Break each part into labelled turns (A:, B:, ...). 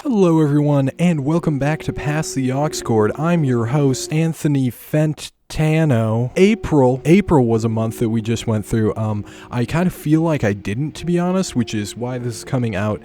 A: Hello everyone, and welcome back to Pass the Aux Chord. I'm your host, Anthony Fentano. April was a month that we just went through. I kind of feel like I didn't, to be honest, which is why this is coming out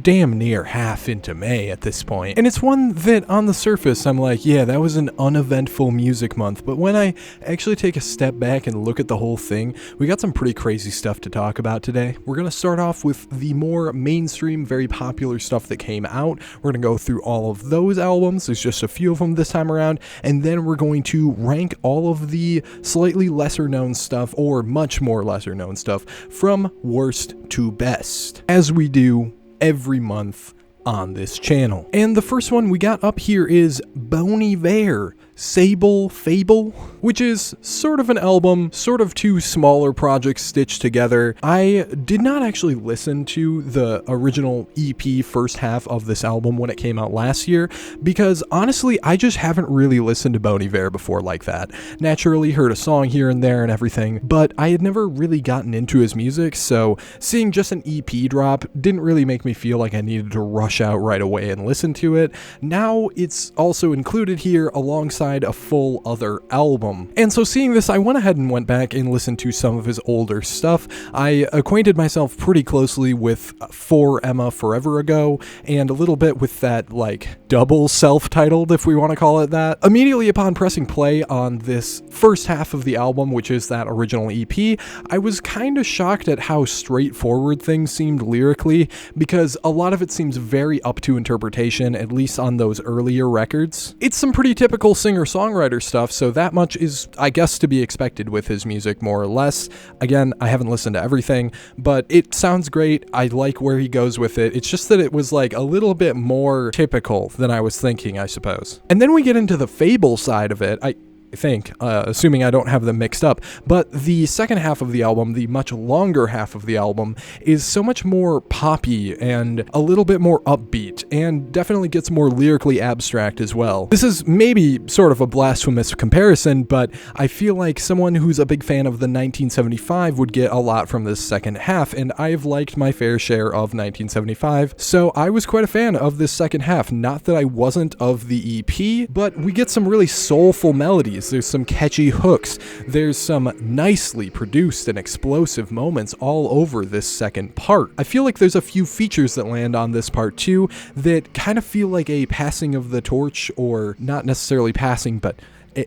A: damn near half into May at this point. And it's one that on the surface I'm like, yeah, that was an uneventful music month, but when I actually take a step back and look at the whole thing, we got some pretty crazy stuff to talk about today. We're going to start off with the more mainstream, very popular stuff that came out. We're going to go through all of those albums. There's just a few of them this time around, and then we're going to rank all of the slightly lesser known stuff, or much more lesser known stuff, from worst to best, as we do every month on this channel. And the first one we got up here is Bon Iver, SABLE, fABLE, which is sort of an album, sort of two smaller projects stitched together. I did not actually listen to the original EP first half of this album when it came out last year, because honestly, I just haven't really listened to Bon Iver before like that. Naturally heard a song here and there and everything, but I had never really gotten into his music, so seeing just an EP drop didn't really make me feel like I needed to rush out right away and listen to it. Now it's also included here alongside a full other album. And so seeing this, I went ahead and went back and listened to some of his older stuff. I acquainted myself pretty closely with For Emma Forever Ago, and a little bit with that, like, double self-titled, if we want to call it that. Immediately upon pressing play on this first half of the album, which is that original EP, I was kind of shocked at how straightforward things seemed lyrically, because a lot of it seems very up to interpretation, at least on those earlier records. It's some pretty typical singer-songwriter stuff, so that much is, I guess, to be expected with his music, more or less. Again, I haven't listened to everything, but it sounds great. I like where he goes with it. It's just that it was like a little bit more typical than I was thinking, I suppose. And then we get into the fABLE side of it. I think, assuming I don't have them mixed up, but the second half of the album, the much longer half of the album, is so much more poppy and a little bit more upbeat, and definitely gets more lyrically abstract as well. This is maybe sort of a blasphemous comparison, but I feel like someone who's a big fan of the 1975 would get a lot from this second half, and I've liked my fair share of 1975, so I was quite a fan of this second half. Not that I wasn't of the EP, but we get some really soulful melodies. There's some catchy hooks. There's some nicely produced and explosive moments all over this second part. I feel like there's a few features that land on this part too that kind of feel like a passing of the torch, or not necessarily passing, but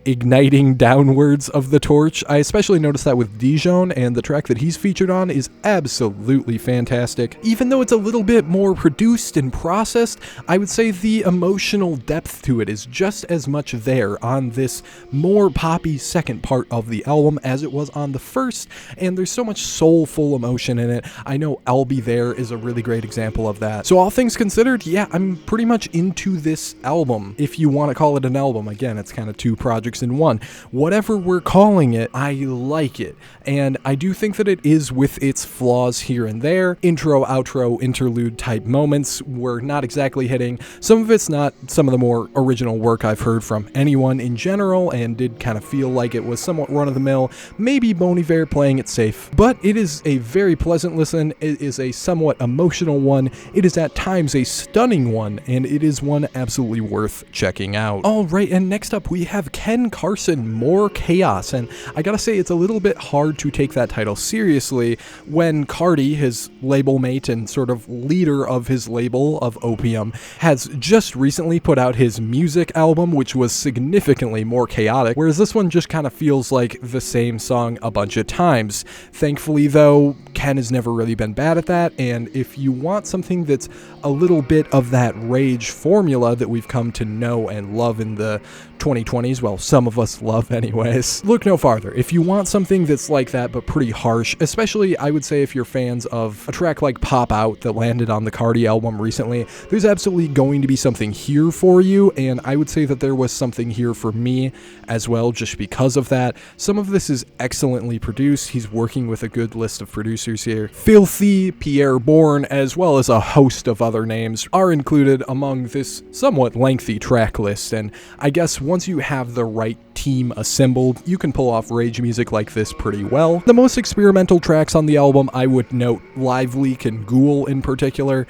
A: igniting downwards of the torch. I especially noticed that with Dijon, and the track that he's featured on is absolutely fantastic. Even though it's a little bit more produced and processed, I would say the emotional depth to it is just as much there on this more poppy second part of the album as it was on the first, and there's so much soulful emotion in it. I know I'll Be There is a really great example of that. So all things considered, yeah, I'm pretty much into this album, if you want to call it an album. Again, it's kind of two projects in one. Whatever we're calling it, I like it. And I do think that it is, with its flaws here and there. Intro, outro, interlude type moments were not exactly hitting. Some of it's not some of the more original work I've heard from anyone in general, and did kind of feel like it was somewhat run-of-the-mill. Maybe Bon Iver playing it safe. But it is a very pleasant listen. It is a somewhat emotional one. It is at times a stunning one, and it is one absolutely worth checking out. Alright, and next up we have Carson, More Chaos, and I gotta say, it's a little bit hard to take that title seriously when Cardi, his label mate and sort of leader of his label of Opium, has just recently put out his music album, which was significantly more chaotic, whereas this one just kind of feels like the same song a bunch of times. Thankfully though, Ken has never really been bad at that, and if you want something that's a little bit of that rage formula that we've come to know and love in the 2020s, well, some of us love anyways, look no farther. If you want something that's like that but pretty harsh, especially I would say if you're fans of a track like Pop Out that landed on the Cardi album recently, there's absolutely going to be something here for you, and I would say that there was something here for me as well, just because of that. Some of this is excellently produced. He's working with a good list of producers here. Filthy, Pierre Bourne, as well as a host of other names are included among this somewhat lengthy track list, and I guess once you have the right team assembled, you can pull off rage music like this pretty well. The most experimental tracks on the album, I would note Live Leak and Ghoul in particular.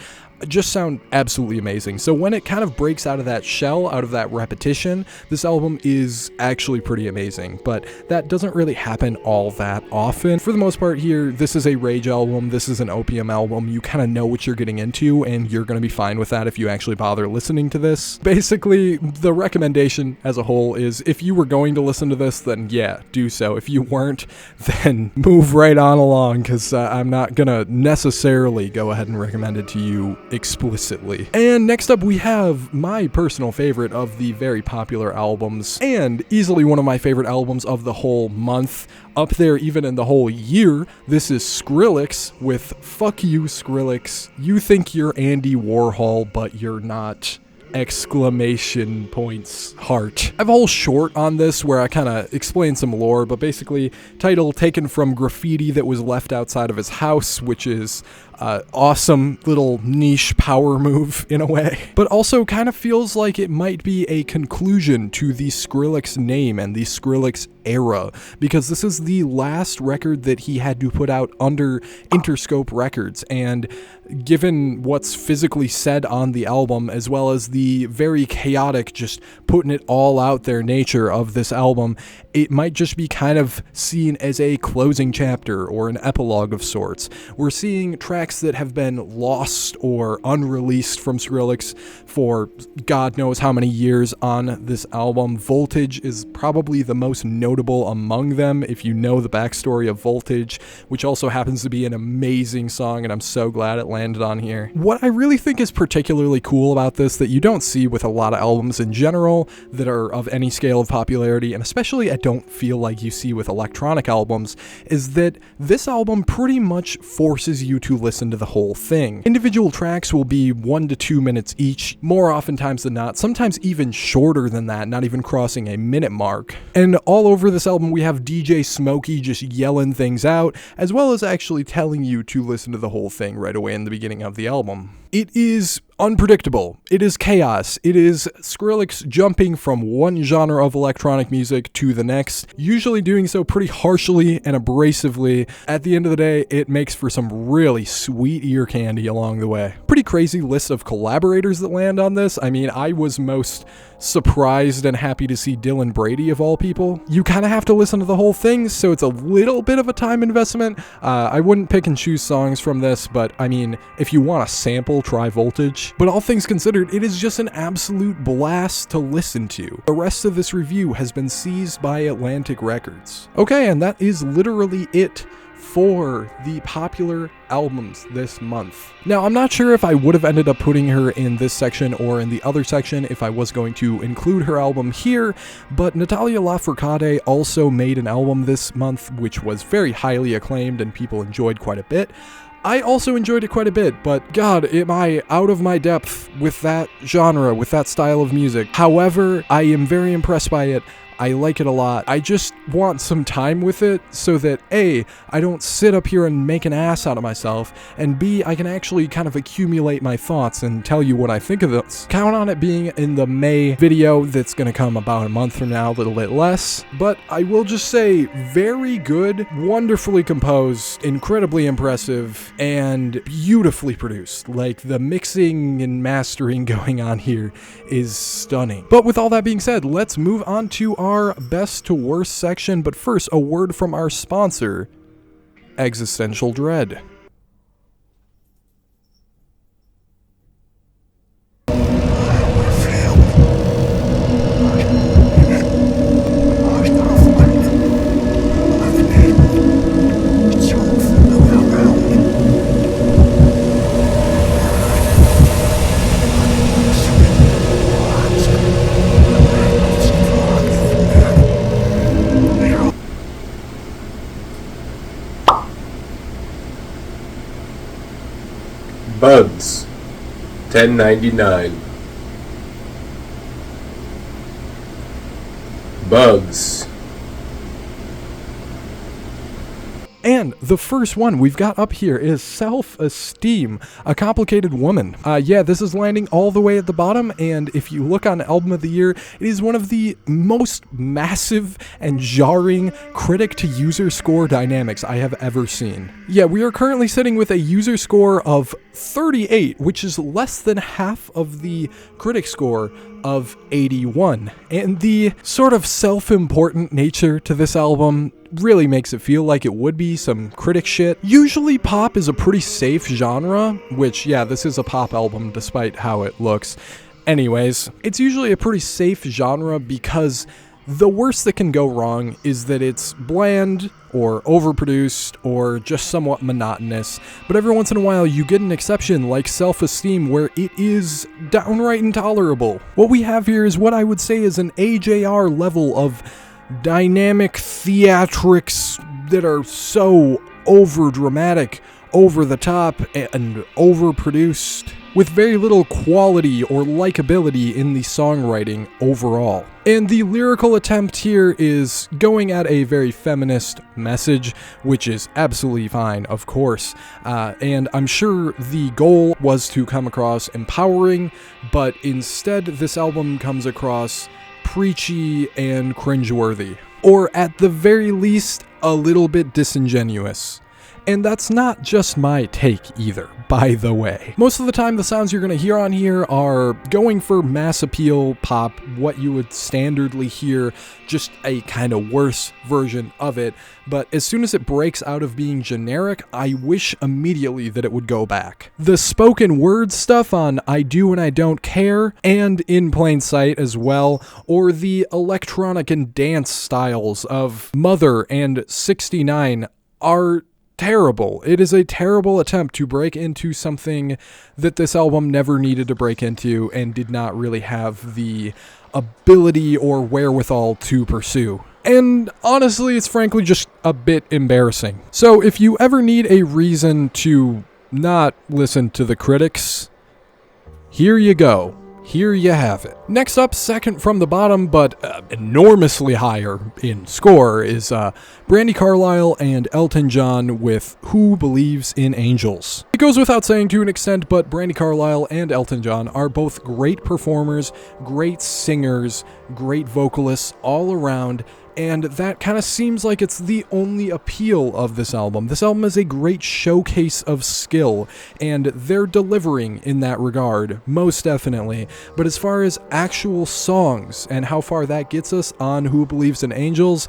A: just sound absolutely amazing. So when it kind of breaks out of that shell, out of that repetition, this album is actually pretty amazing, but that doesn't really happen all that often. For the most part here, this is a rage album, this is an opium album, you kind of know what you're getting into, and you're going to be fine with that if you actually bother listening to this. Basically, the recommendation as a whole is if you were going to listen to this, then yeah, do so. If you weren't, then move right on along, because I'm not going to necessarily go ahead and recommend it to you explicitly. And next up we have my personal favorite of the very popular albums, and easily one of my favorite albums of the whole month, up there even in the whole year. This is Skrillex with Fuck You Skrillex. You think you're Andy Warhol, but you're not. Exclamation points heart. I have a whole short on this where I kind of explain some lore, but basically title taken from graffiti that was left outside of his house, which is awesome little niche power move in a way, but also kind of feels like it might be a conclusion to the Skrillex name and the Skrillex era, because this is the last record that he had to put out under Interscope Records, and given what's physically said on the album, as well as the very chaotic, just putting it all out there nature of this album, it might just be kind of seen as a closing chapter or an epilogue of sorts. We're seeing tracks that have been lost or unreleased from Skrillex for God knows how many years on this album. Voltage is probably the most notable among them, if you know the backstory of Voltage, which also happens to be an amazing song, and I'm so glad it landed on here. What I really think is particularly cool about this that you don't see with a lot of albums in general that are of any scale of popularity, and especially I don't feel like you see with electronic albums, is that this album pretty much forces you to listen to the whole thing. Individual tracks will be 1 to 2 minutes each, more oftentimes than not, sometimes even shorter than that, not even crossing a minute mark. And all over this album we have DJ Smokey just yelling things out, as well as actually telling you to listen to the whole thing right away in the beginning of the album. It is unpredictable. It is chaos. It is Skrillex jumping from one genre of electronic music to the next, usually doing so pretty harshly and abrasively. At the end of the day, it makes for some really sweet ear candy along the way. Pretty crazy list of collaborators that land on this. I mean, I was most surprised and happy to see Dylan Brady of all people. You kind of have to listen to the whole thing, so it's a little bit of a time investment. I wouldn't pick and choose songs from this, but I mean, if you want a sample, try Voltage. But all things considered, it is just an absolute blast to listen to. The rest of this review has been seized by Atlantic Records. Okay, and that is literally it for the popular albums this month. Now, I'm not sure if I would have ended up putting her in this section or in the other section if I was going to include her album here, but Natalia Lafourcade also made an album this month which was very highly acclaimed and people enjoyed quite a bit. I also enjoyed it quite a bit, but God, am I out of my depth with that genre, with that style of music. However, I am very impressed by it. I like it a lot. I just want some time with it so that A, I don't sit up here and make an ass out of myself, and B, I can actually kind of accumulate my thoughts and tell you what I think of this. Count on it being in the May video that's gonna come about a month from now, a little bit less, but I will just say very good, wonderfully composed, incredibly impressive, and beautifully produced. Like, the mixing and mastering going on here is stunning. But with all that being said, let's move on to our best to worst section, but first, a word from our sponsor, Existential Dread.
B: Bugs, $10.99. Bugs.
A: And the first one we've got up here is Self-Esteem, A Complicated Woman. Yeah, this is landing all the way at the bottom, and if you look on Album of the Year, it is one of the most massive and jarring critic-to-user score dynamics I have ever seen. Yeah, we are currently sitting with a user score of 38, which is less than half of the critic score of 81. And the sort of self-important nature to this album really makes it feel like it would be some critic shit. Usually pop is a pretty safe genre, which, yeah, this is a pop album despite how it looks. Anyways, it's usually a pretty safe genre because the worst that can go wrong is that it's bland or overproduced or just somewhat monotonous, but every once in a while you get an exception like Self-Esteem where it is downright intolerable. What we have here is what I would say is an AJR level of dynamic theatrics that are so over-dramatic, over-the-top, and overproduced, with very little quality or likability in the songwriting overall. And the lyrical attempt here is going at a very feminist message, which is absolutely fine, of course. And I'm sure the goal was to come across empowering, but instead this album comes across preachy and cringeworthy. Or at the very least, a little bit disingenuous. And that's not just my take either, by the way. Most of the time the sounds you're going to hear on here are going for mass appeal pop, what you would standardly hear, just a kind of worse version of it. But as soon as it breaks out of being generic, I wish immediately that it would go back. The spoken word stuff on I Do and I Don't Care, and In Plain Sight as well, or the electronic and dance styles of Mother and 69 are terrible. It is a terrible attempt to break into something that this album never needed to break into and did not really have the ability or wherewithal to pursue. And honestly, it's frankly just a bit embarrassing. So if you ever need a reason to not listen to the critics, here you go. Here you have it. Next up, second from the bottom, but enormously higher in score, is Brandi Carlile and Elton John with Who Believes in Angels. It goes without saying to an extent, but Brandi Carlile and Elton John are both great performers, great singers, great vocalists all around, and that kind of seems like it's the only appeal of this album. This album is a great showcase of skill, and they're delivering in that regard, most definitely. But as far as actual songs and how far that gets us on Who Believes in Angels,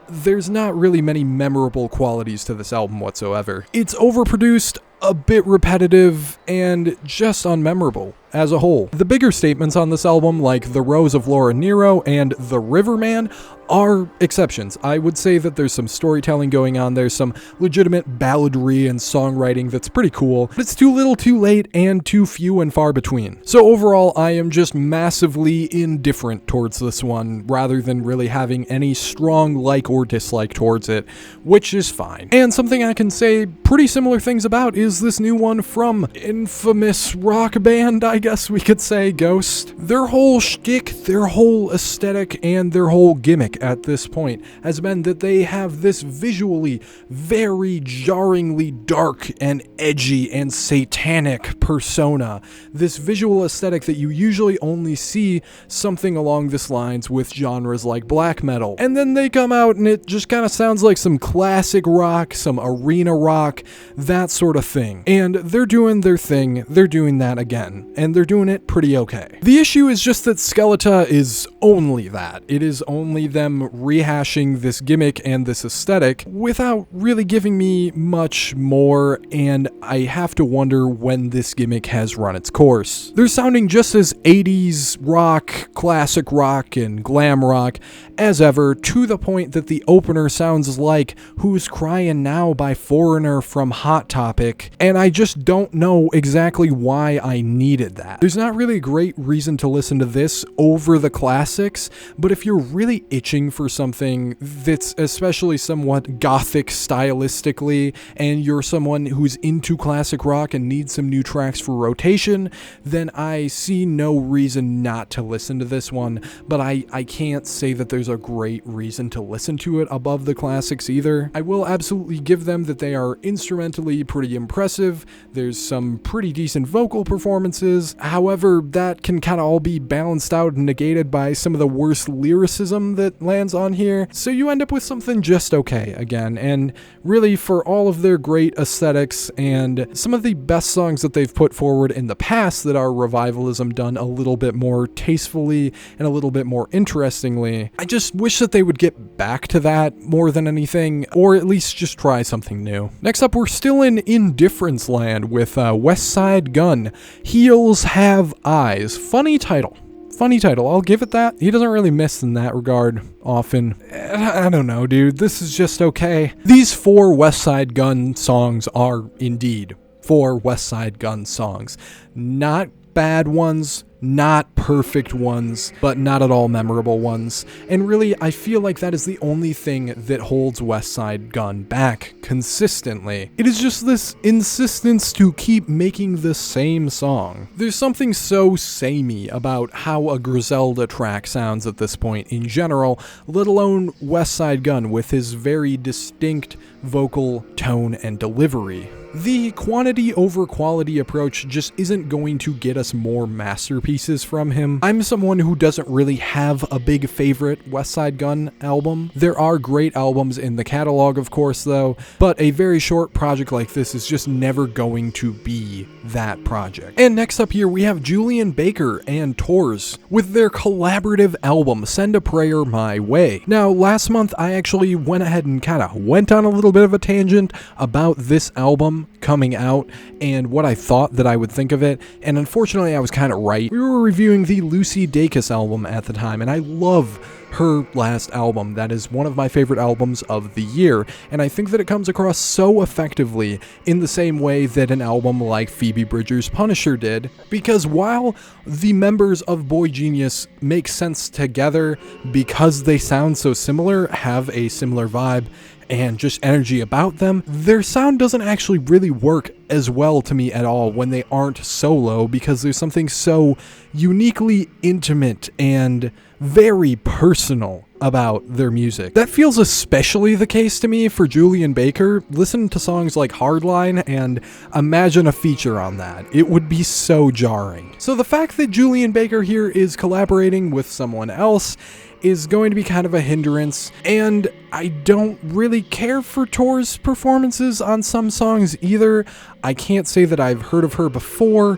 A: there's not really many memorable qualities to this album whatsoever. It's overproduced, a bit repetitive, and just unmemorable as a whole. The bigger statements on this album, like The Rose of Laura Nyro and The Riverman, are exceptions. I would say that there's some storytelling going on, there's some legitimate balladry and songwriting that's pretty cool, but it's too little too late and too few and far between. So overall, I am just massively indifferent towards this one, rather than really having any strong like or dislike towards it, which is fine. And something I can say pretty similar things about is this new one from infamous rock band, I guess we could say, Ghost. Their whole shtick, their whole aesthetic, and their whole gimmick at this point has been that they have this visually very jarringly dark and edgy and satanic persona. This visual aesthetic that you usually only see something along this lines with genres like black metal. And then they come out and it just kind of sounds like some classic rock, some arena rock, that sort of thing. And they're doing their thing, they're doing that again, and they're doing it pretty okay. The issue is just that Skeletá is only that. It is only them rehashing this gimmick and this aesthetic without really giving me much more, and I have to wonder when this gimmick has run its course. They're sounding just as 80s rock, classic rock, and glam rock as ever, to the point that the opener sounds like Who's Crying Now by Foreigner from Hot Topic, and I just don't know exactly why I needed that. There's not really a great reason to listen to this over the classics, but if you're really itching for something that's especially somewhat gothic stylistically, and you're someone who's into classic rock and needs some new tracks for rotation, then I see no reason not to listen to this one, but I can't say that there's there's a great reason to listen to it above the classics either. I will absolutely give them that they are instrumentally pretty impressive. There's some pretty decent vocal performances. However, that can kind of all be balanced out and negated by some of the worst lyricism that lands on here. So you end up with something just okay again. And really, for all of their great aesthetics and some of the best songs that they've put forward in the past that are revivalism done a little bit more tastefully and a little bit more interestingly, I just wish that they would get back to that more than anything, or at least just try something new. Next up, we're still in Indifference Land with Westside Gunn. Heels Have Eyes. Funny title. I'll give it that. He doesn't really miss in that regard often. I don't know, dude. This is just okay. These 4 Westside Gunn songs are indeed 4 Westside Gunn songs. Not bad ones, not perfect ones, but not at all memorable ones. And really, I feel like that is the only thing that holds Westside Gunn back consistently. It is just this insistence to keep making the same song. There's something so samey about how a Griselda track sounds at this point in general, let alone Westside Gunn with his very distinct vocal tone and delivery. The quantity over quality approach just isn't going to get us more masterpieces from him. I'm someone who doesn't really have a big favorite Westside Gunn album. There are great albums in the catalog, of course, though, but a very short project like this is just never going to be that project. And next up here, we have Julien Baker and TORRES with their collaborative album, Send a Prayer My Way. Now, last month, I actually went ahead and kind of went on a little bit of a tangent about this album coming out and what I thought that I would think of it, and unfortunately I was kind of right. We were reviewing the Lucy Dacus album at the time, and I love her last album. That is one of my favorite albums of the year, and I think that it comes across so effectively in the same way that an album like Phoebe Bridgers' Punisher did, because while the members of Boy Genius make sense together because they sound so similar, have a similar vibe, and just energy about them, their sound doesn't actually really work as well to me at all when they aren't solo, because there's something so uniquely intimate and very personal about their music. That feels especially the case to me for Julien Baker. Listen to songs like Hardline and imagine a feature on that. It would be so jarring. So the fact that Julien Baker here is collaborating with someone else is going to be kind of a hindrance, and I don't really care for TORRES' performances on some songs either. I can't say that I've heard of her before,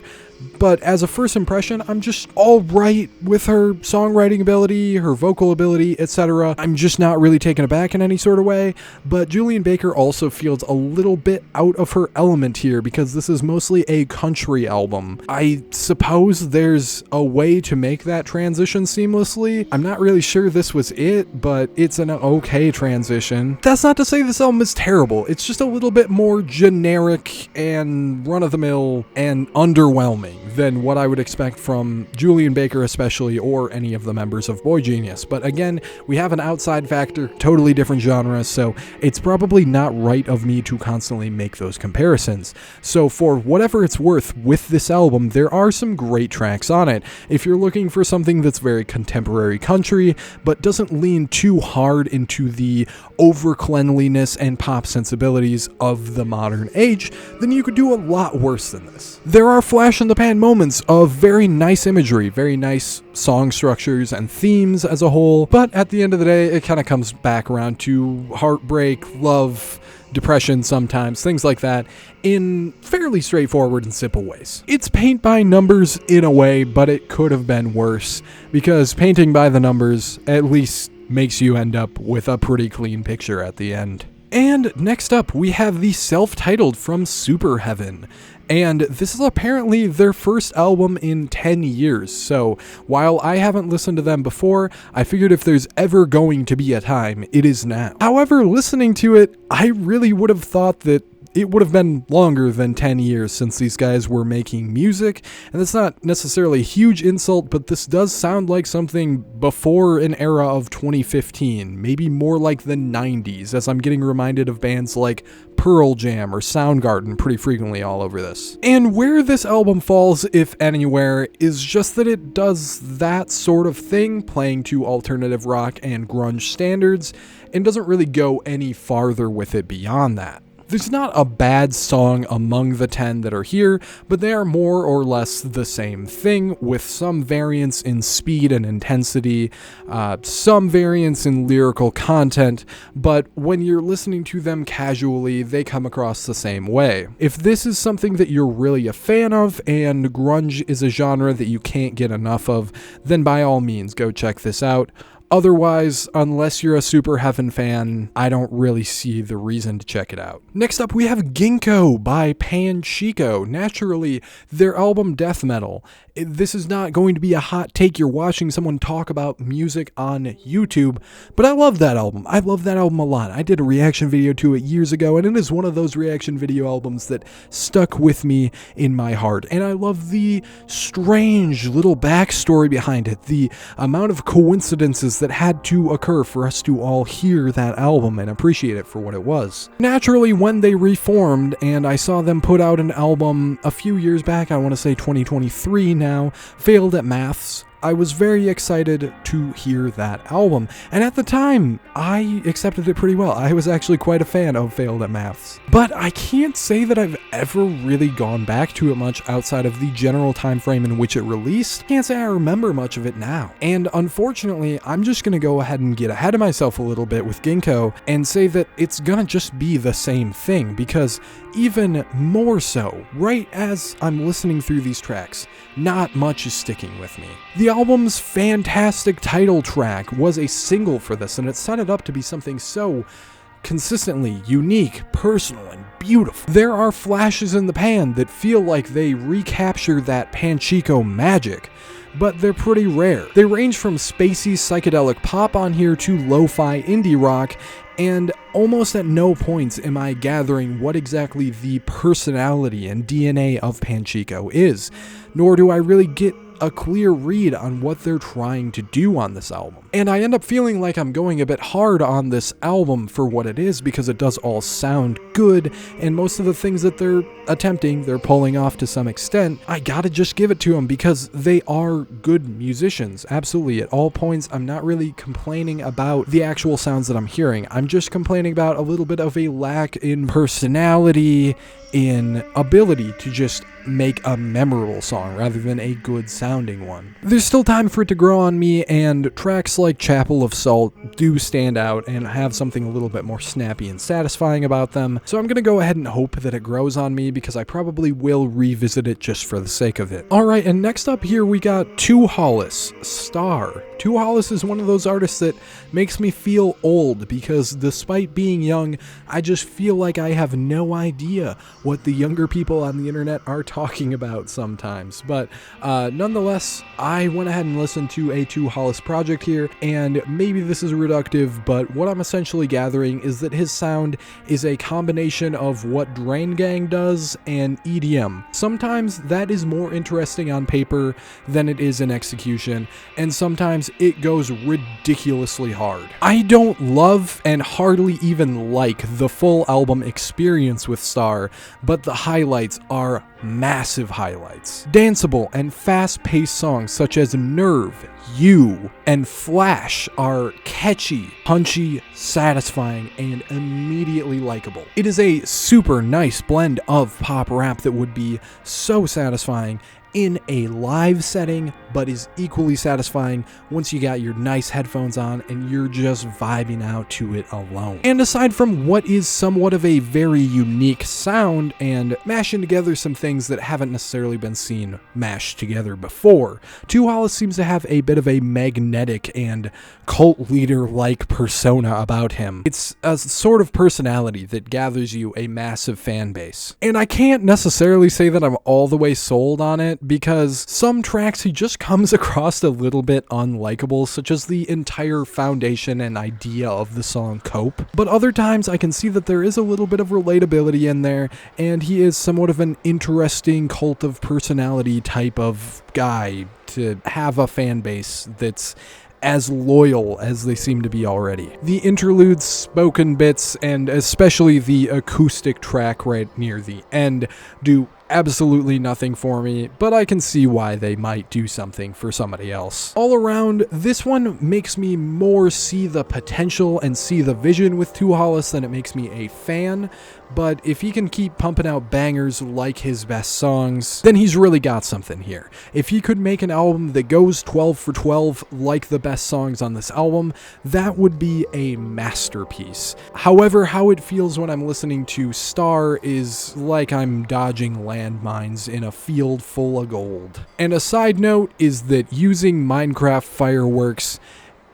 A: but as a first impression, I'm just all right with her songwriting ability, her vocal ability, etc. I'm just not really taken aback in any sort of way, but Julien Baker also feels a little bit out of her element here because this is mostly a country album. I suppose there's a way to make that transition seamlessly. I'm not really sure this was it, but it's an okay transition. That's not to say this album is terrible. It's just a little bit more generic and run-of-the-mill and underwhelming than what I would expect from Julien Baker especially, or any of the members of Boy Genius. But again, we have an outside factor, totally different genres, so it's probably not right of me to constantly make those comparisons. So for whatever it's worth with this album, there are some great tracks on it. If you're looking for something that's very contemporary country, but doesn't lean too hard into the over-cleanliness and pop sensibilities of the modern age, then you could do a lot worse than this. There are flash in the pan moments of very nice imagery, very nice song structures and themes as a whole, but at the end of the day, it kind of comes back around to heartbreak, love, depression sometimes, things like that, in fairly straightforward and simple ways. It's paint by numbers in a way, but it could have been worse, because painting by the numbers at least makes you end up with a pretty clean picture at the end. And next up, we have the self-titled from Superheaven. And this is apparently their first album in 10 years, so while I haven't listened to them before, I figured if there's ever going to be a time, it is now. However, listening to it, I really would have thought that it would have been longer than 10 years since these guys were making music, and that's not necessarily a huge insult, but this does sound like something before an era of 2015, maybe more like the 90s, as I'm getting reminded of bands like Pearl Jam or Soundgarden pretty frequently all over this. And where this album falls, if anywhere, is just that it does that sort of thing, playing to alternative rock and grunge standards, and doesn't really go any farther with it beyond that. There's not a bad song among the 10 that are here, but they are more or less the same thing, with some variance in speed and intensity, some variance in lyrical content, but when you're listening to them casually, they come across the same way. If this is something that you're really a fan of, and grunge is a genre that you can't get enough of, then by all means, go check this out. Otherwise, unless you're a Superheaven fan, I don't really see the reason to check it out. Next up, we have Ginkgo by Panchiko. Naturally, their album Death Metal. This is not going to be a hot take. You're watching someone talk about music on YouTube, but I love that album. I love that album a lot. I did a reaction video to it years ago, and it is one of those reaction video albums that stuck with me in my heart. And I love the strange little backstory behind it, the amount of coincidences that had to occur for us to all hear that album and appreciate it for what it was. Naturally, when they reformed and I saw them put out an album a few years back, I want to say 2023 now, Failed at Maths, I was very excited to hear that album, and at the time, I accepted it pretty well. I was actually quite a fan of Failed at Maths. But I can't say that I've ever really gone back to it much outside of the general time frame in which it released. Can't say I remember much of it now. And unfortunately, I'm just gonna go ahead and get ahead of myself a little bit with Ginkgo and say that it's gonna just be the same thing, because even more so, right as I'm listening through these tracks, not much is sticking with me. The album's fantastic title track was a single for this, and it set it up to be something so consistently unique, personal, and beautiful. There are flashes in the pan that feel like they recapture that Panchiko magic, but they're pretty rare. They range from spacey psychedelic pop on here to lo-fi indie rock, and almost at no points am I gathering what exactly the personality and DNA of Panchiko is, nor do I really get a clear read on what they're trying to do on this album. And I end up feeling like I'm going a bit hard on this album for what it is, because it does all sound good, and most of the things that they're attempting, they're pulling off to some extent. I gotta just give it to them because they are good musicians. Absolutely, at all points, I'm not really complaining about the actual sounds that I'm hearing. I'm just complaining about a little bit of a lack in personality, in ability to just make a memorable song rather than a good sounding one. There's still time for it to grow on me, and tracks like Chapel of Salt do stand out and have something a little bit more snappy and satisfying about them, so I'm gonna go ahead and hope that it grows on me, because I probably will revisit it just for the sake of it. Alright, and next up here we got Thorrhes, Star. Thorrhes is one of those artists that makes me feel old, because despite being young, I just feel like I have no idea what the younger people on the internet are talking about sometimes. But nonetheless, I went ahead and listened to a Thorrhes project here, and maybe this is reductive, but what I'm essentially gathering is that his sound is a combination of what Drain Gang does and EDM. Sometimes that is more interesting on paper than it is in execution, and sometimes it goes ridiculously hard. I don't love and hardly even like the full album experience with Star, but the highlights are massive highlights. Danceable and fast-paced songs such as Nerve, You, and Flash are catchy, punchy, satisfying, and immediately likable. It is a super nice blend of pop rap that would be so satisfying in a live setting, but is equally satisfying once you got your nice headphones on and you're just vibing out to it alone. And aside from what is somewhat of a very unique sound and mashing together some things that haven't necessarily been seen mashed together before, Thorrhes seems to have a bit of a magnetic and cult leader-like persona about him. It's a sort of personality that gathers you a massive fan base. And I can't necessarily say that I'm all the way sold on it, it because some tracks he just comes across a little bit unlikable, such as the entire foundation and idea of the song Cope. But other times I can see that there is a little bit of relatability in there, and he is somewhat of an interesting cult of personality type of guy to have a fan base that's as loyal as they seem to be already. The interludes, spoken bits, and especially the acoustic track right near the end do absolutely nothing for me, but I can see why they might do something for somebody else. All around, this one makes me more see the potential and see the vision with TORRES than it makes me a fan, but if he can keep pumping out bangers like his best songs, then he's really got something here. If he could make an album that goes 12 for 12 like the best songs on this album, that would be a masterpiece. However, how it feels when I'm listening to Star is like I'm dodging landmines in a field full of gold. And a side note is that using Minecraft fireworks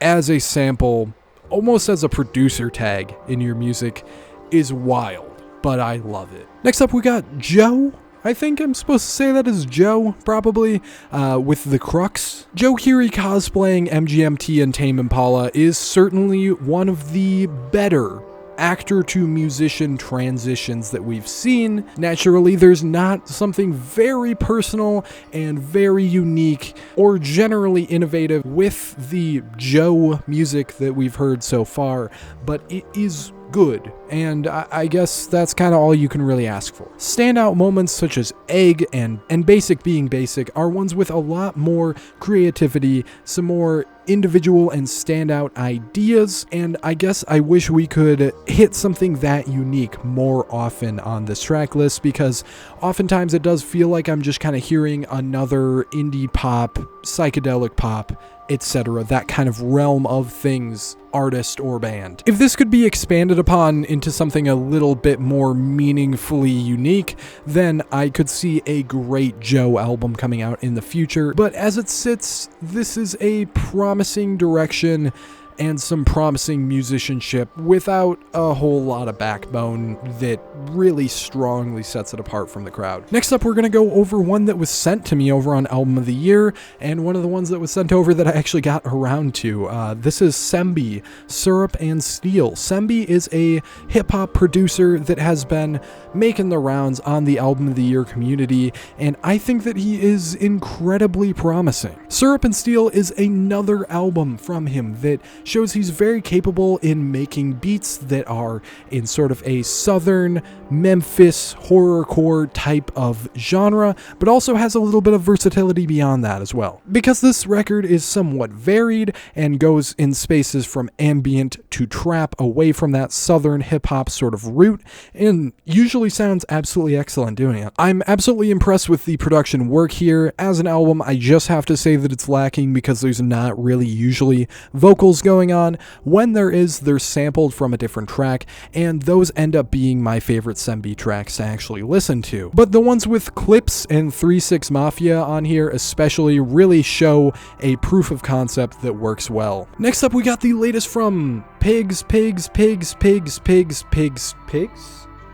A: as a sample, almost as a producer tag in your music, is wild. But I love it. Next up, we got Joe. I think I'm supposed to say that as Joe, probably, with the Crux. Joe Keery cosplaying MGMT and Tame Impala is certainly one of the better actor-to-musician transitions that we've seen. Naturally, there's not something very personal and very unique or generally innovative with the Joe music that we've heard so far, but it is good, and I guess that's kind of all you can really ask for. Standout moments such as Egg and Basic being basic are ones with a lot more creativity, some more individual and standout ideas, and I guess I wish we could hit something that unique more often on this track list, because oftentimes it does feel like I'm just kind of hearing another indie pop, psychedelic pop, etc., that kind of realm of things, artist or band. If this could be expanded upon into something a little bit more meaningfully unique, then I could see a great Joe album coming out in the future. But as it sits, this is a promising direction and some promising musicianship without a whole lot of backbone that really strongly sets it apart from the crowd. Next up, we're going to go over one that was sent to me over on Album of the Year, and one of the ones that was sent over that I actually got around to. This is Sembii, Syrup and Steel. Sembii is a hip-hop producer that has been making the rounds on the Album of the Year community, and I think that he is incredibly promising. Syrup and Steel is another album from him that shows he's very capable in making beats that are in sort of a southern Memphis horrorcore type of genre, but also has a little bit of versatility beyond that as well. Because this record is somewhat varied and goes in spaces from ambient to trap away from that southern hip-hop sort of route, and usually sounds absolutely excellent doing it. I'm absolutely impressed with the production work here. As an album, I just have to say that it's lacking because there's not really usually vocals going on. When there is, they're sampled from a different track, and those end up being my favorite Sembii tracks to actually listen to. But the ones with clips and 3 6 Mafia on here especially really show a proof of concept that works well. Next up, we got the latest from Pigs.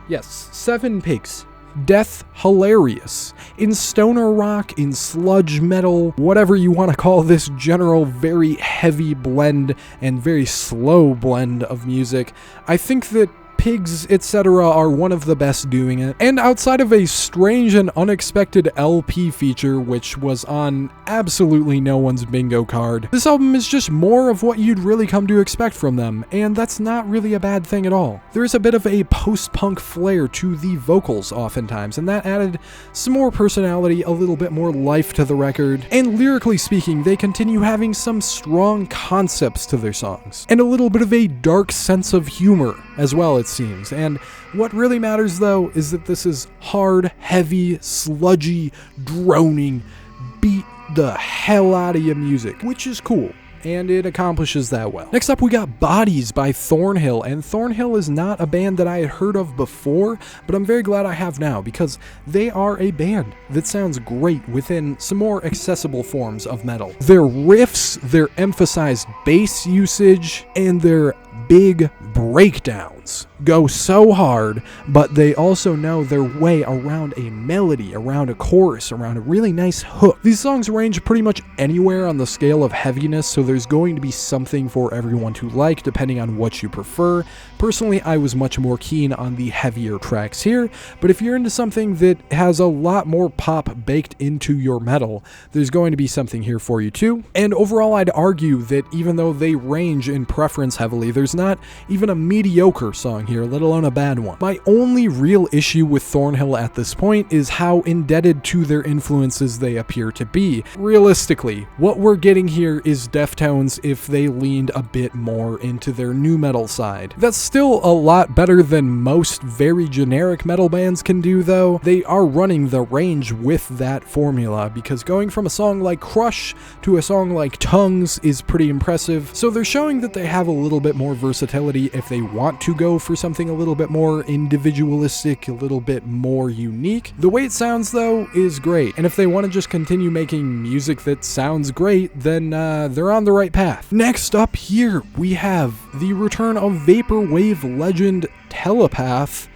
A: Yes, 7 Pigs. Death Hilarious. In stoner rock, in sludge metal, whatever you want to call this general very heavy blend and very slow blend of music, I think that Pigs, etc. are one of the best doing it. And outside of a strange and unexpected LP feature, which was on absolutely no one's bingo card, this album is just more of what you'd really come to expect from them, and that's not really a bad thing at all. There's a bit of a post-punk flair to the vocals oftentimes, and that added some more personality, a little bit more life to the record, and lyrically speaking, they continue having some strong concepts to their songs, and a little bit of a dark sense of humor as well, it seems. And what really matters though is that this is hard, heavy, sludgy, droning, beat the hell out of your music, which is cool, and it accomplishes that well. Next up, we got Bodies by Thornhill, and Thornhill is not a band that I had heard of before, but I'm very glad I have now, because they are a band that sounds great within some more accessible forms of metal. Their riffs, their emphasized bass usage, and their big breakdowns go so hard, but they also know their way around a melody, around a chorus, around a really nice hook. These songs range pretty much anywhere on the scale of heaviness, so there's going to be something for everyone to like depending on what you prefer. Personally, I was much more keen on the heavier tracks here, but if you're into something that has a lot more pop baked into your metal, there's going to be something here for you too. And overall, I'd argue that even though they range in preference heavily, there's not even a mediocre song here, let alone a bad one. My only real issue with Thornhill at this point is how indebted to their influences they appear to be. Realistically, what we're getting here is Deftones if they leaned a bit more into their nu metal side. That's still a lot better than most very generic metal bands can do though. They are running the range with that formula, because going from a song like Crush to a song like Tongues is pretty impressive, so they're showing that they have a little bit more versatility if they want to go for something a little bit more individualistic, a little bit more unique. The way it sounds though is great, and if they want to just continue making music that sounds great, then they're on the right path. Next up here, we have the return of vaporwave legend Telepath,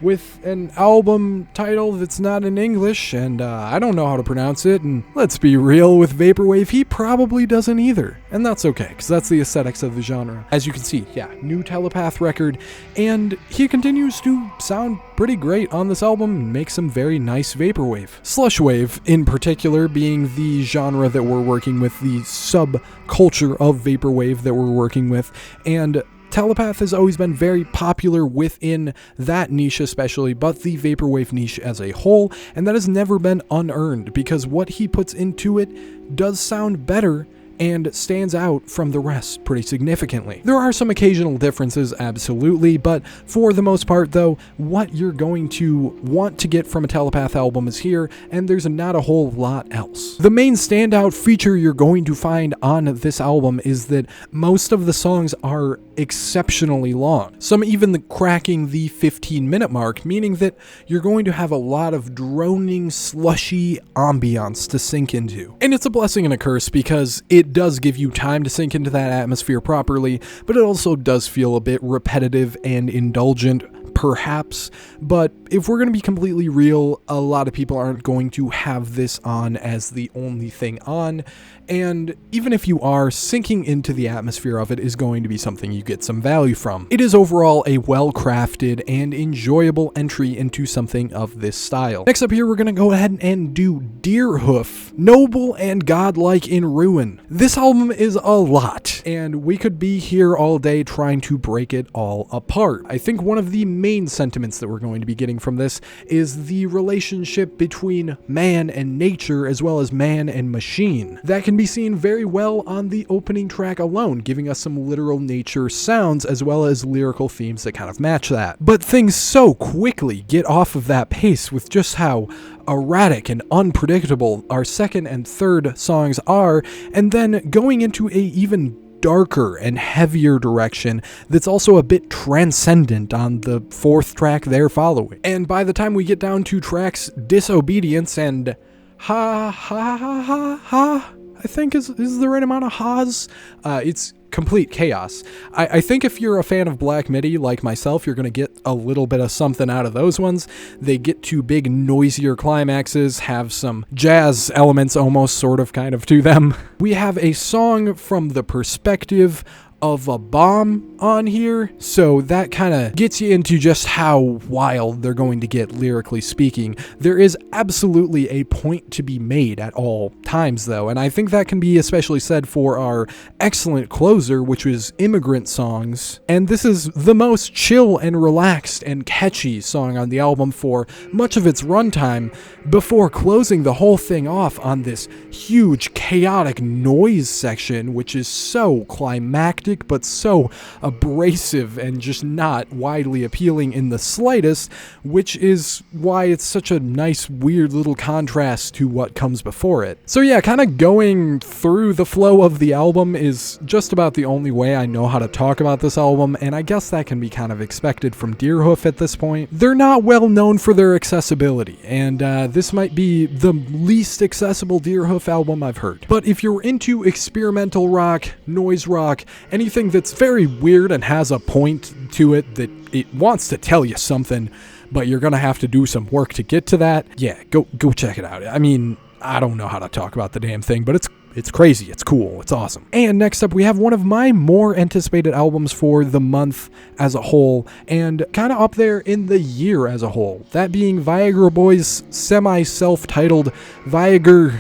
A: with an album title that's not in English, and I don't know how to pronounce it, and let's be real, with vaporwave, he probably doesn't either, and that's okay, because that's the aesthetics of the genre. As you can see, yeah, new Telepath record, and he continues to sound pretty great on this album and make some very nice vaporwave. Slushwave, in particular, being the genre that we're working with, the subculture of vaporwave that we're working with, and Telepath has always been very popular within that niche especially, but the vaporwave niche as a whole, and that has never been unearned, because what he puts into it does sound better and stands out from the rest pretty significantly. There are some occasional differences, absolutely, but for the most part though, what you're going to want to get from a Telepath album is here, and there's not a whole lot else. The main standout feature you're going to find on this album is that most of the songs are exceptionally long, some even cracking the 15-minute mark, meaning that you're going to have a lot of droning, slushy ambiance to sink into. And it's a blessing and a curse, because it does give you time to sink into that atmosphere properly, but it also does feel a bit repetitive and indulgent, perhaps. But if we're going to be completely real, a lot of people aren't going to have this on as the only thing on, and even if you are, sinking into the atmosphere of it is going to be something you get some value from. It is overall a well-crafted and enjoyable entry into something of this style. Next up here, we're going to go ahead and do Deerhoof, Noble and Godlike in Ruin. This album is a lot, and we could be here all day trying to break it all apart. I think one of the main sentiments that we're going to be getting from this is the relationship between man and nature, as well as man and machine. That can be seen very well on the opening track alone, giving us some literal nature sounds as well as lyrical themes that kind of match that. But things so quickly get off of that pace with just how erratic and unpredictable our second and third songs are, and then going into a even darker and heavier direction that's also a bit transcendent on the fourth track there following. And by the time we get down to tracks Disobedience and Ha Ha Ha Ha Ha, I think is the right amount of ha's. It's complete chaos. I think if you're a fan of Black Midi like myself, you're going to get a little bit of something out of those ones. They get to big, noisier climaxes, have some jazz elements almost sort of kind of to them. We have a song from the perspective of a bomb on here, so that kind of gets you into just how wild they're going to get lyrically speaking. There is absolutely a point to be made at all times though, and I think that can be especially said for our excellent closer, which was Immigrant Songs, and this is the most chill and relaxed and catchy song on the album for much of its runtime, before closing the whole thing off on this huge chaotic noise section, which is so climactic but so abrasive and just not widely appealing in the slightest, which is why it's such a nice weird little contrast to what comes before it. So yeah, kind of going through the flow of the album is just about the only way I know how to talk about this album, and I guess that can be kind of expected from Deerhoof at this point. They're not well known for their accessibility, and this might be the least accessible Deerhoof album I've heard. But if you're into experimental rock, noise rock, anything that's very weird and has a point to it that it wants to tell you something, but you're gonna have to do some work to get to that, yeah, go check it out. I mean, I don't know how to talk about the damn thing, but it's crazy, it's cool, it's awesome. And next up, we have one of my more anticipated albums for the month as a whole, and kind of up there in the year as a whole. That being Viagra Boys' semi-self-titled Viagra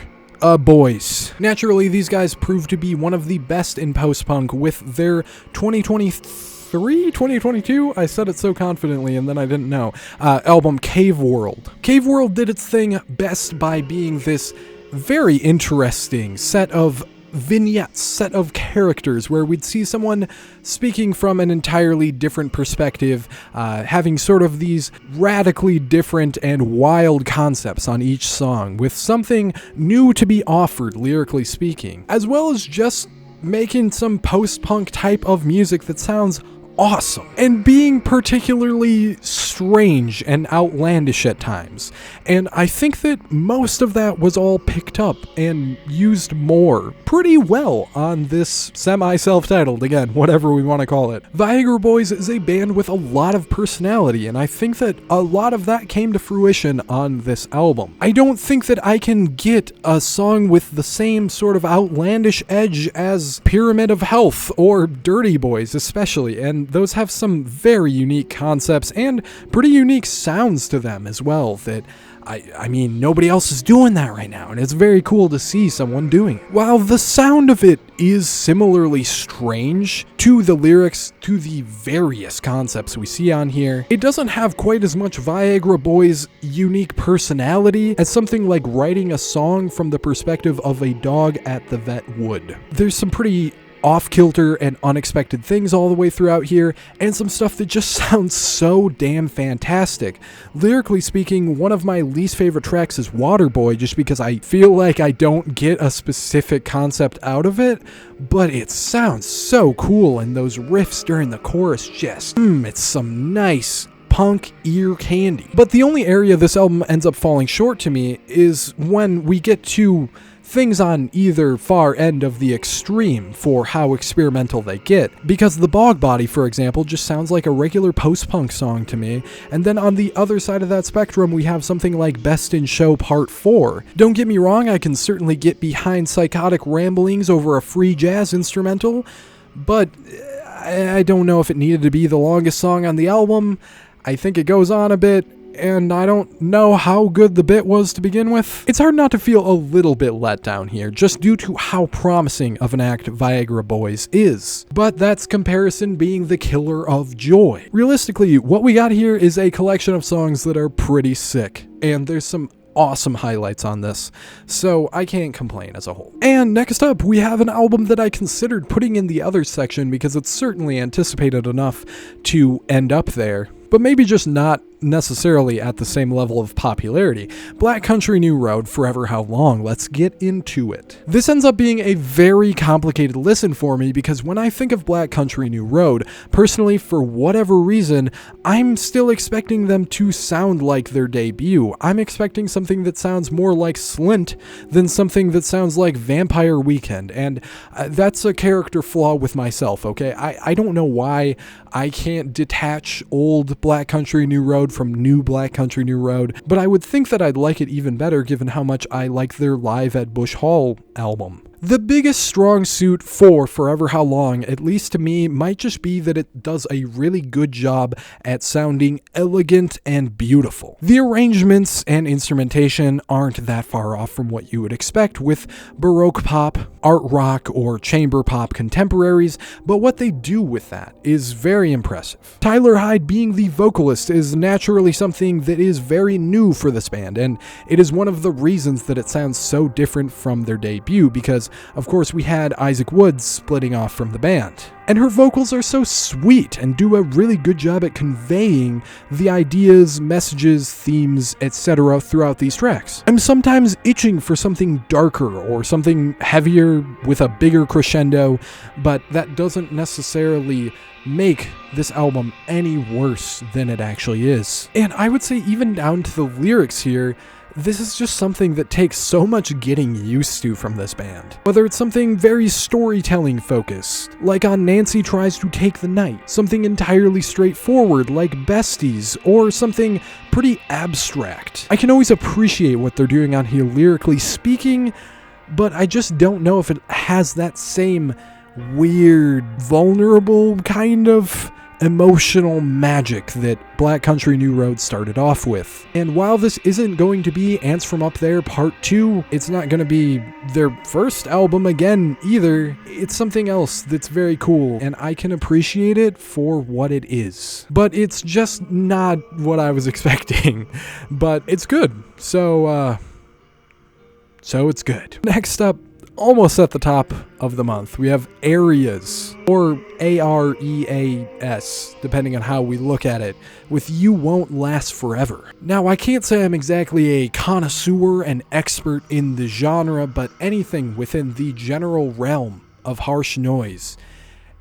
A: Boys. Naturally, these guys proved to be one of the best in post-punk with their 2022? I said it so confidently and then I didn't know. Album Cave World. Cave World did its thing best by being this very interesting set of vignettes, set of characters where we'd see someone speaking from an entirely different perspective, having sort of these radically different and wild concepts on each song, with something new to be offered, lyrically speaking, as well as just making some post-punk type of music that sounds awesome, and being particularly strange and outlandish at times. And I think that most of that was all picked up and used more pretty well on this semi-self-titled, again, whatever we want to call it. Viagra Boys is a band with a lot of personality, and I think that a lot of that came to fruition on this album. I don't think that I can get a song with the same sort of outlandish edge as Pyramid of Health or Dirty Boys especially, and those have some very unique concepts and pretty unique sounds to them as well that I mean, nobody else is doing that right now, and it's very cool to see someone doing it. While the sound of it is similarly strange to the lyrics, to the various concepts we see on here, it doesn't have quite as much Viagra Boys' unique personality as something like writing a song from the perspective of a dog at the vet would. There's some pretty off-kilter and unexpected things all the way throughout here, and some stuff that just sounds so damn fantastic. Lyrically speaking, one of my least favorite tracks is Waterboy, just because I feel like I don't get a specific concept out of it, but it sounds so cool, and those riffs during the chorus just, it's some nice punk ear candy. But the only area this album ends up falling short to me is when we get to things on either far end of the extreme for how experimental they get, because the Bog Body, for example, just sounds like a regular post-punk song to me, and then on the other side of that spectrum we have something like Best in Show Part 4. Don't get me wrong, I can certainly get behind psychotic ramblings over a free jazz instrumental, but I don't know if it needed to be the longest song on the album. I think it goes on a bit, and I don't know how good the bit was to begin with. It's hard not to feel a little bit let down here, just due to how promising of an act Viagra Boys is. But that's comparison being the killer of joy. Realistically, what we got here is a collection of songs that are pretty sick, and there's some awesome highlights on this, so I can't complain as a whole. And next up, we have an album that I considered putting in the other section because it's certainly anticipated enough to end up there, but maybe just not necessarily at the same level of popularity. Black Country New Road, Forever How Long. Let's get into it. This ends up being a very complicated listen for me because when I think of Black Country New Road, personally, for whatever reason, I'm still expecting them to sound like their debut. I'm expecting something that sounds more like Slint than something that sounds like Vampire Weekend, and that's a character flaw with myself, okay? I don't know why I can't detach old Black Country New Road from new Black Country New Road, but I would think that I'd like it even better given how much I like their Live at Bush Hall album. The biggest strong suit for Forever How Long, at least to me, might just be that it does a really good job at sounding elegant and beautiful. The arrangements and instrumentation aren't that far off from what you would expect with Baroque pop, art rock, or chamber pop contemporaries, but what they do with that is very impressive. Tyler Hyde being the vocalist is naturally something that is very new for this band, and it is one of the reasons that it sounds so different from their debut, because of course we had Isaac Woods splitting off from the band. And her vocals are so sweet and do a really good job at conveying the ideas, messages, themes, etc. throughout these tracks. I'm sometimes itching for something darker or something heavier with a bigger crescendo, but that doesn't necessarily make this album any worse than it actually is. And I would say even down to the lyrics here, this is just something that takes so much getting used to from this band. Whether it's something very storytelling focused, like on Nancy Tries to Take the Night, something entirely straightforward like Besties, or something pretty abstract. I can always appreciate what they're doing on here lyrically speaking, but I just don't know if it has that same weird, vulnerable kind of emotional magic that Black Country New Road started off with. And while this isn't going to be Ants From Up There Part 2, it's not going to be their first album again either. It's something else that's very cool, and I can appreciate it for what it is. But it's just not what I was expecting. But it's good. So it's good. Next up, almost at the top of the month, we have A.R.E.A.S, or A.R.E.A.S, depending on how we look at it, with You Won't Last Forever. Now, I can't say I'm exactly a connoisseur and expert in the genre, but anything within the general realm of harsh noise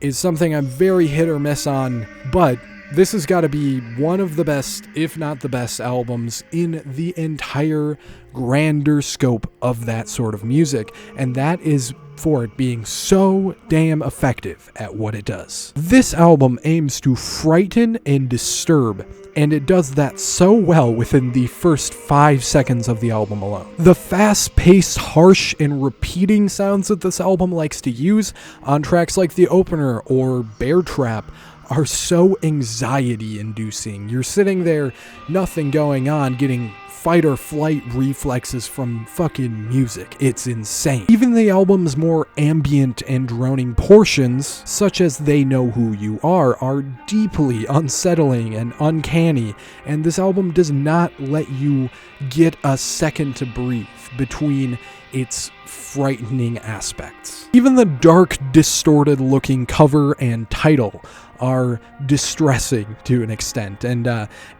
A: is something I'm very hit or miss on, but this has got to be one of the best, if not the best, albums in the entire grander scope of that sort of music, and that is for it being so damn effective at what it does. This album aims to frighten and disturb, and it does that so well within the first 5 seconds of the album alone. The fast-paced, harsh, and repeating sounds that this album likes to use on tracks like The Opener or Bear Trap are so anxiety-inducing. You're sitting there, nothing going on, getting fight or flight reflexes from fucking music. It's insane. Even the album's more ambient and droning portions, such as They Know Who You Are deeply unsettling and uncanny, and this album does not let you get a second to breathe between its frightening aspects. Even the dark, distorted-looking cover and title are distressing to an extent, and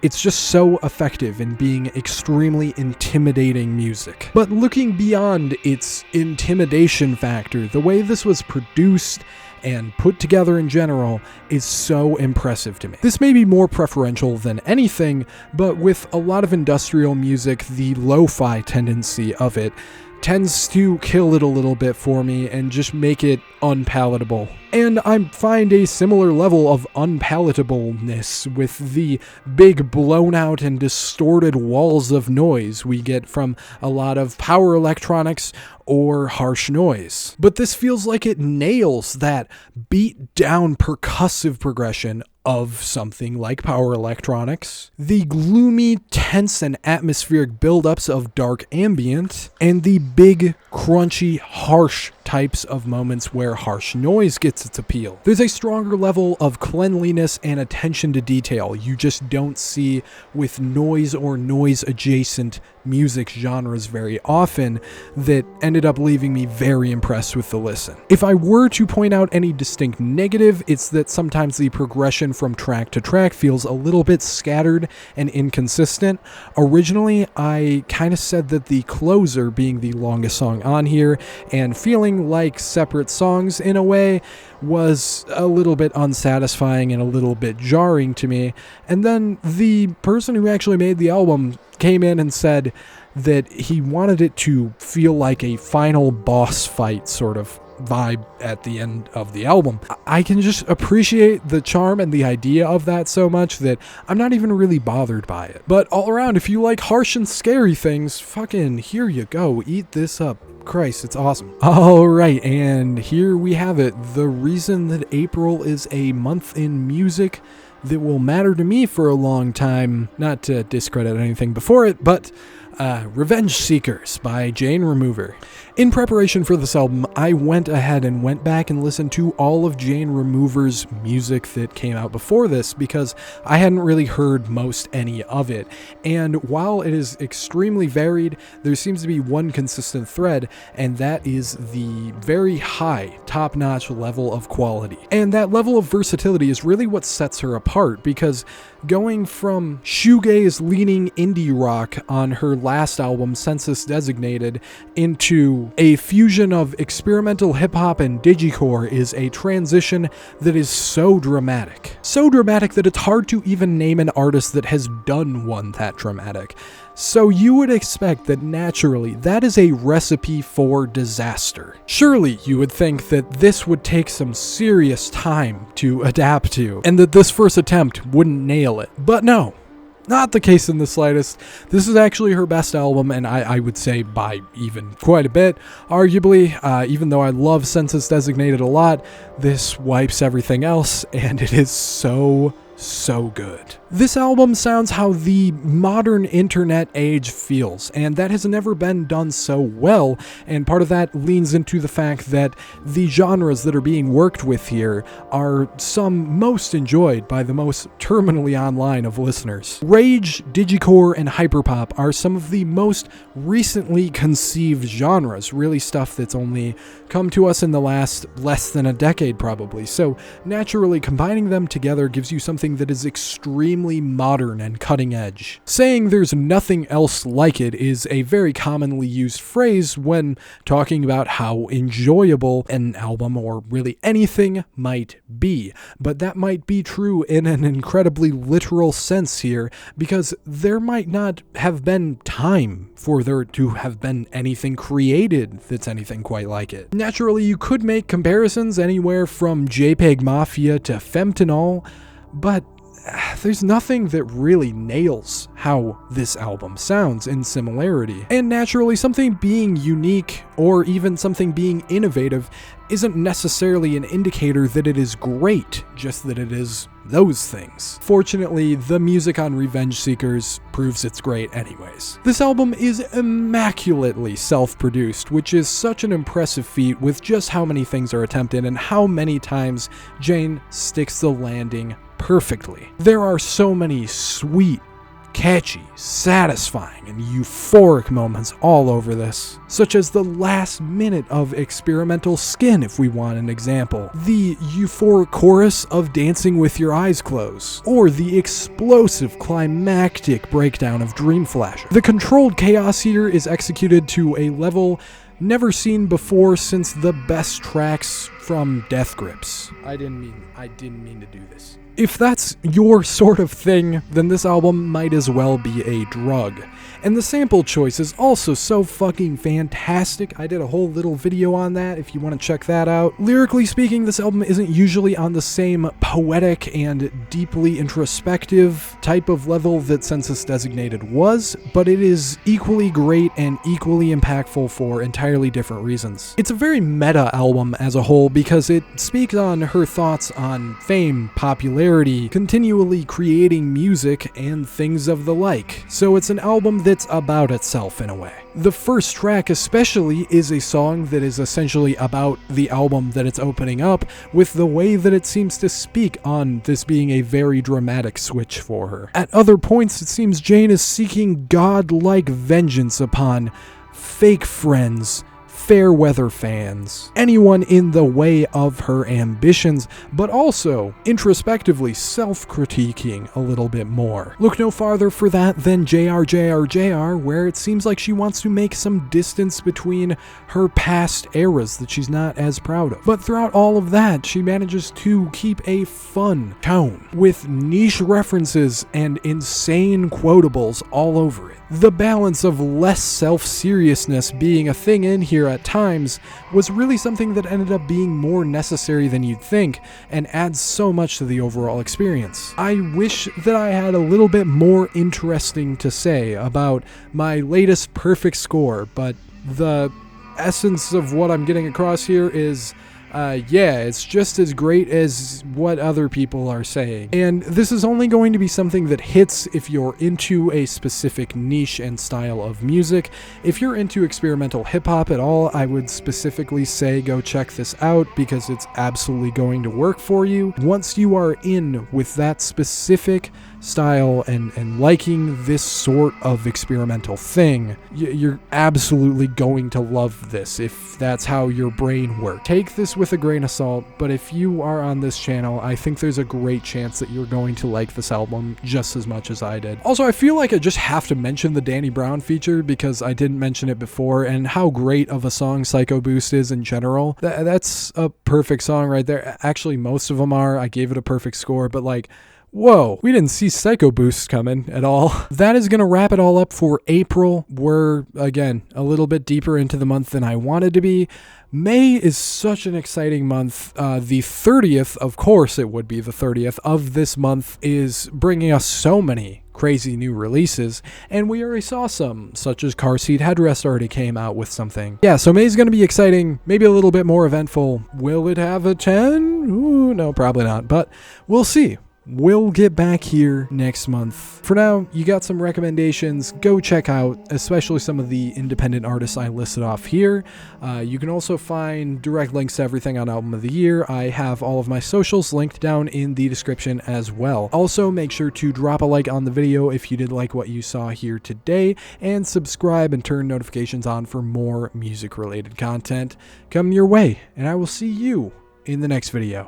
A: it's just so effective in being extremely intimidating music. But looking beyond its intimidation factor, the way this was produced and put together in general is so impressive to me. This may be more preferential than anything, but with a lot of industrial music, the lo-fi tendency of it tends to kill it a little bit for me and just make it unpalatable. And I find a similar level of unpalatableness with the big blown out and distorted walls of noise we get from a lot of power electronics or harsh noise. But this feels like it nails that beat down percussive progression of something like power electronics, the gloomy, tense, and atmospheric buildups of dark ambient, and the big, crunchy, harsh types of moments where harsh noise gets its appeal. There's a stronger level of cleanliness and attention to detail you just don't see with noise or noise-adjacent music genres very often that ended up leaving me very impressed with the listen. If I were to point out any distinct negative, it's that sometimes the progression from track to track feels a little bit scattered and inconsistent. Originally, I kind of said that the closer, being the longest song on here, and feeling like separate songs in a way, was a little bit unsatisfying and a little bit jarring to me. And then the person who actually made the album came in and said that he wanted it to feel like a final boss fight sort of vibe at the end of the album. I can just appreciate the charm and the idea of that so much that I'm not even really bothered by it. But all around, if you like harsh and scary things, fucking here you go, eat this up. Christ, it's awesome. Alright, and here we have it. The reason that April is a month in music that will matter to me for a long time, not to discredit anything before it, but Revengeseekerz by Jane Remover. In preparation for this album, I went ahead and went back and listened to all of Jane Remover's music that came out before this because I hadn't really heard most any of it. And while it is extremely varied, there seems to be one consistent thread, and that is the very high, top-notch level of quality. And that level of versatility is really what sets her apart, because going from shoegaze-leaning indie rock on her last album, Census Designated, into a fusion of experimental hip-hop and digicore is a transition that is so dramatic. So dramatic that it's hard to even name an artist that has done one that dramatic. So you would expect that naturally that is a recipe for disaster. Surely you would think that this would take some serious time to adapt to, and that this first attempt wouldn't nail it. But no. Not the case in the slightest. This is actually her best album, and I would say by even quite a bit. Arguably, even though I love Census Designated a lot, this wipes everything else, and it is so good. This album sounds how the modern internet age feels, and that has never been done so well, and part of that leans into the fact that the genres that are being worked with here are some most enjoyed by the most terminally online of listeners. Rage, digicore, and hyperpop are some of the most recently conceived genres, really stuff that's only come to us in the last less than a decade probably, so naturally combining them together gives you something that is extremely modern and cutting edge. Saying there's nothing else like it is a very commonly used phrase when talking about how enjoyable an album or really anything might be, but that might be true in an incredibly literal sense here because there might not have been time for there to have been anything created that's anything quite like it. Naturally, you could make comparisons anywhere from JPEG Mafia to Femtanol, but there's nothing that really nails how this album sounds in similarity. And naturally, something being unique or even something being innovative isn't necessarily an indicator that it is great, just that it is those things. Fortunately, the music on Revengeseekerz proves it's great anyways. This album is immaculately self-produced, which is such an impressive feat with just how many things are attempted and how many times Jane sticks the landing perfectly. There are so many sweet, catchy, satisfying, and euphoric moments all over this, such as the last minute of experimental Skin, if we want an example, the euphoric chorus of Dancing with Your Eyes Closed, or the explosive climactic breakdown of Dream Flasher. The controlled chaos here is executed to a level never seen before since the best tracks from Death Grips. I didn't mean to do this. If that's your sort of thing, then this album might as well be a drug. And the sample choice is also so fucking fantastic. I did a whole little video on that if you want to check that out. Lyrically speaking, this album isn't usually on the same poetic and deeply introspective type of level that Census Designated was, but it is equally great and equally impactful for entirely different reasons. It's a very meta album as a whole because it speaks on her thoughts on fame, popularity, continually creating music, and things of the like. So it's an album that's about itself in a way. The first track especially is a song that is essentially about the album that it's opening up, with the way that it seems to speak on this being a very dramatic switch for her. At other points, it seems Jane is seeking godlike vengeance upon fake friends, fair weather fans, anyone in the way of her ambitions, but also introspectively self-critiquing a little bit more. Look no farther for that than JR, where it seems like she wants to make some distance between her past eras that she's not as proud of. But throughout all of that, she manages to keep a fun tone, with niche references and insane quotables all over it. The balance of less self-seriousness being a thing in here at times was really something that ended up being more necessary than you'd think and adds so much to the overall experience. I wish that I had a little bit more interesting to say about my latest perfect score, but the essence of what I'm getting across here is yeah, it's just as great as what other people are saying. And this is only going to be something that hits if you're into a specific niche and style of music. If you're into experimental hip-hop at all, I would specifically say go check this out because it's absolutely going to work for you. Once you are in with that specific style and liking this sort of experimental thing, you're absolutely going to love this if that's how your brain works. Take this with a grain of salt, but if you are on this channel, I think there's a great chance that you're going to like this album just as much as I did. Also, I feel like I just have to mention the Danny Brown feature because I didn't mention it before, and how great of a song Psycho Boost is in general. That's a perfect song right there. Actually, most of them are. I gave it a perfect score, but like, Whoa, we didn't see Psycho Boost coming at all. That is going to wrap it all up for April. We're, again, a little bit deeper into the month than I wanted to be. May is such an exciting month. The 30th, of course it would be the 30th of this month, is bringing us so many crazy new releases, and we already saw some, such as Car Seat Headrest already came out with something. Yeah, so May's going to be exciting, maybe a little bit more eventful. Will it have a 10? Ooh, no, probably not, but we'll see. We'll get back here next month. For now, you got some recommendations. Go check out, especially some of the independent artists I listed off here. You can also find direct links to everything on Album of the Year. I have all of my socials linked down in the description as well. Also, make sure to drop a like on the video if you did like what you saw here today, and subscribe and turn notifications on for more music-related content coming your way. And I will see you in the next video.